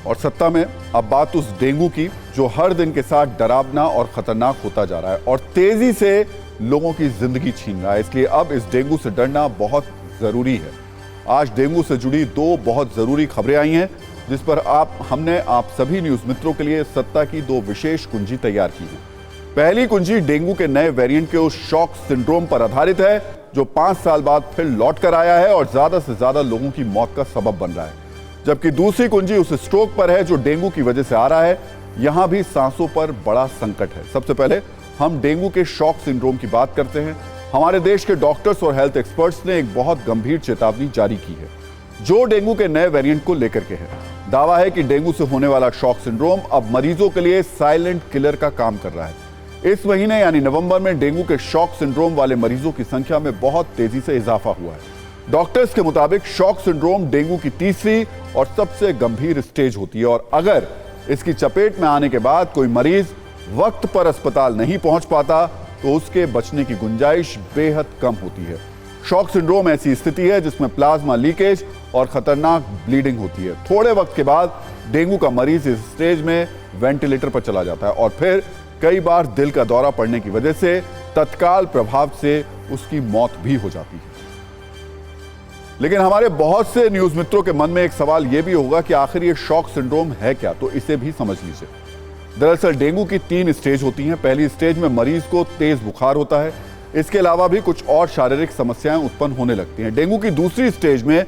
और सत्ता में। अब बात उस डेंगू की जो हर दिन के साथ डरावना और खतरनाक होता जा रहा है और तेजी से लोगों की जिंदगी छीन रहा है। इसलिए अब इस डेंगू से डरना बहुत जरूरी है। आज डेंगू से जुड़ी दो बहुत जरूरी खबरें आई हैं जिस पर हमने आप सभी न्यूज मित्रों के लिए सत्ता की दो विशेष कुंजी तैयार की है। पहली कुंजी डेंगू के नए वेरिएंट के उस शॉक सिंड्रोम पर आधारित है जो 5 साल बाद फिर लौट कर आया है और ज्यादा से ज्यादा लोगों की मौत का सबब बन रहा है। जबकि दूसरी कुंजी उस स्ट्रोक पर है जो डेंगू की वजह से आ रहा है। यहां भी सांसों पर बड़ा संकट है। सबसे पहले हम डेंगू के शॉक सिंड्रोम की बात करते हैं। हमारे देश के डॉक्टर्स और हेल्थ एक्सपर्ट्स ने एक बहुत गंभीर चेतावनी जारी की है जो डेंगू के नए वेरिएंट को लेकर के है। दावा है कि डेंगू से होने वाला शॉक सिंड्रोम अब मरीजों के लिए साइलेंट किलर का काम कर रहा है। इस महीने यानी नवंबर में डेंगू के शॉक सिंड्रोम वाले मरीजों की संख्या में बहुत तेजी से इजाफा हुआ है। डॉक्टर्स के मुताबिक शॉक सिंड्रोम डेंगू की तीसरी और सबसे गंभीर स्टेज होती है और अगर इसकी चपेट में आने के बाद कोई मरीज वक्त पर अस्पताल नहीं पहुंच पाता तो उसके बचने की गुंजाइश बेहद कम होती है। शॉक सिंड्रोम ऐसी स्थिति है जिसमें प्लाज्मा लीकेज और खतरनाक ब्लीडिंग होती है। थोड़े वक्त के बाद डेंगू का मरीज इस स्टेज में वेंटिलेटर पर चला जाता है और फिर कई बार दिल का दौरा पड़ने की वजह से तत्काल प्रभाव से उसकी मौत भी हो जाती है। लेकिन हमारे बहुत से न्यूज मित्रों के मन में एक सवाल यह भी होगा कि आखिर ये शॉक सिंड्रोम है क्या, तो इसे भी समझ लीजिए। दरअसल डेंगू की 3 स्टेज होती हैं। पहली स्टेज में मरीज को तेज बुखार होता है। इसके अलावा भी कुछ और शारीरिक समस्याएं उत्पन्न होने लगती हैं। डेंगू की दूसरी स्टेज में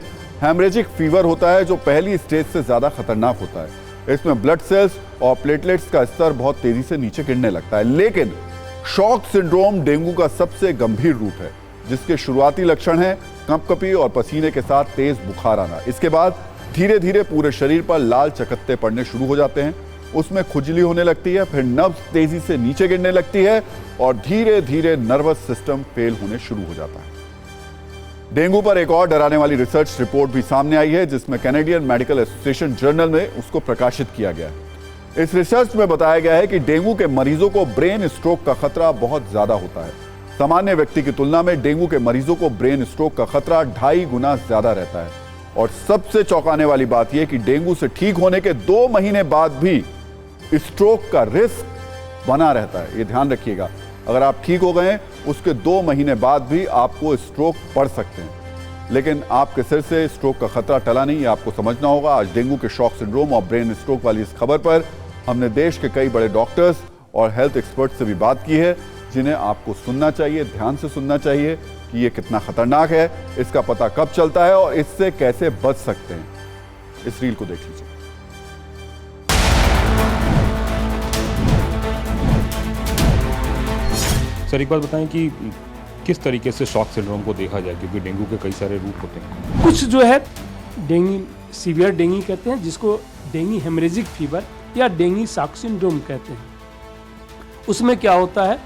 हेमरेजिक फीवर होता है जो पहली स्टेज से ज्यादा खतरनाक होता है। इसमें ब्लड सेल्स और प्लेटलेट्स का स्तर बहुत तेजी से नीचे गिरने लगता है। लेकिन शॉक सिंड्रोम डेंगू का सबसे गंभीर रूप है जिसके शुरुआती लक्षण है कंपकपी और पसीने के साथ तेज बुखार आना। इसके बाद धीरे धीरे पूरे शरीर पर लाल चकत्ते पड़ने शुरू हो जाते हैं। उसमें खुजली होने लगती है, फिर नब्ज तेजी से नीचे गिरने लगती है और धीरे धीरे नर्वस सिस्टम फेल होने शुरू हो जाता है। डेंगू पर एक और डराने वाली रिसर्च रिपोर्ट भी सामने आई है जिसमें कैनेडियन मेडिकल एसोसिएशन जर्नल में उसको प्रकाशित किया गया है। इस रिसर्च में बताया गया है कि डेंगू के मरीजों को ब्रेन स्ट्रोक का खतरा बहुत ज्यादा होता है। सामान्य व्यक्ति की तुलना में डेंगू के मरीजों को ब्रेन स्ट्रोक का खतरा 2.5 गुना ज्यादा रहता है। और सबसे चौंकाने वाली बात यह कि डेंगू से ठीक होने के 2 महीने बाद भी स्ट्रोक का रिस्क बना रहता है। यह ध्यान रखिएगा, अगर आप ठीक हो गए उसके 2 महीने बाद भी आपको स्ट्रोक पड़ सकते हैं। लेकिन आपके सिर से स्ट्रोक का खतरा टला नहीं, आपको समझना होगा। आज डेंगू के शॉक सिंड्रोम और ब्रेन स्ट्रोक वाली इस खबर पर हमने देश के कई बड़े डॉक्टर्स और हेल्थ एक्सपर्ट से भी बात की है जिन्हें आपको सुनना चाहिए, ध्यान से सुनना चाहिए कि ये कितना खतरनाक है, इसका पता कब चलता है और इससे कैसे बच सकते हैं। इस रील को देख लीजिए। सर एक बात बताएं कि किस तरीके से शॉक सिंड्रोम को देखा जाए, क्योंकि डेंगू के कई सारे रूप होते हैं। कुछ जो है डेंगू सीवियर डेंगू कहते हैं जिसको डेंगू हेमरेजिक फीवर या डेंगू शॉक सिंड्रोम कहते हैं। उसमें क्या होता है,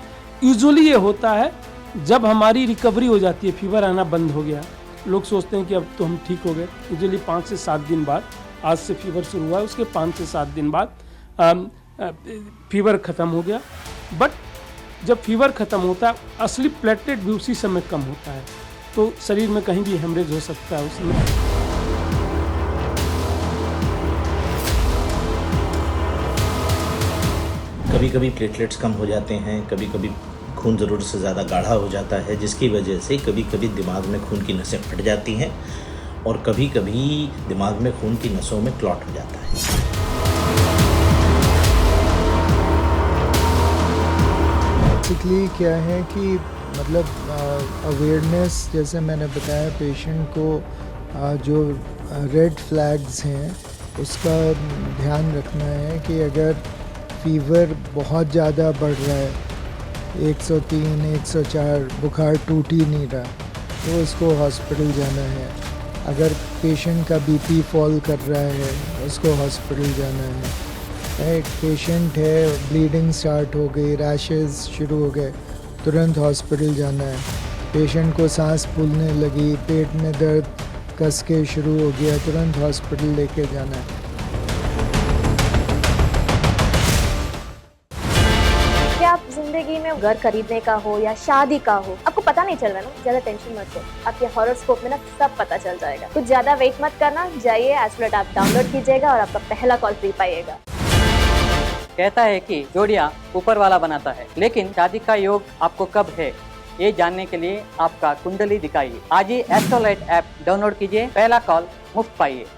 यूजुअली ये होता है जब हमारी रिकवरी हो जाती है, फीवर आना बंद हो गया, लोग सोचते हैं कि अब तो हम ठीक हो गए। यूजुअली 5 से 7 दिन बाद, आज से फीवर शुरू हुआ है उसके 5 से 7 दिन बाद फीवर ख़त्म हो गया। बट जब फीवर ख़त्म होता है असली प्लेटलेट भी उसी समय कम होता है, तो शरीर में कहीं भी हेमरेज हो सकता है उसमें। कभी कभी प्लेटलेट्स कम हो जाते हैं, कभी कभी खून ज़रूरत से ज़्यादा गाढ़ा हो जाता है जिसकी वजह से कभी कभी दिमाग में खून की नसें फट जाती हैं और कभी कभी दिमाग में खून की नसों में क्लॉट हो जाता है। बेसिकली क्या है कि मतलब अवेयरनेस, जैसे मैंने बताया पेशेंट को जो रेड फ्लैग्स हैं उसका ध्यान रखना है कि अगर फीवर बहुत ज़्यादा बढ़ रहा है, 103, 104, बुखार टूट ही नहीं रहा, तो उसको हॉस्पिटल जाना है। अगर पेशेंट का बीपी फॉल कर रहा है उसको हॉस्पिटल जाना है। एक पेशेंट है, ब्लीडिंग स्टार्ट हो गई, रैशेस शुरू हो गए, तुरंत हॉस्पिटल जाना है। पेशेंट को सांस फूलने लगी, पेट में दर्द कस के शुरू हो गया, तुरंत हॉस्पिटल लेके जाना है। क्या आप जिंदगी में घर खरीदने का हो या शादी का हो, आपको पता नहीं चल रहा ना, ज्यादा टेंशन मत लो, आपके हॉरोस्कोप में ना सब पता चल जाएगा। कुछ ज्यादा वेट मत करना, जाइए एस्ट्रोलैट आप डाउनलोड कीजिएगा और आपका पहला कॉल फ्री पाइएगा। कहता है कि जोड़ियां ऊपर वाला बनाता है, लेकिन शादी का योग आपको कब है ये जानने के लिए आपका कुंडली दिखाइए। आज ही एस्ट्रोलाइट ऐप डाउनलोड कीजिए, पहला कॉल मुफ्त पाइए।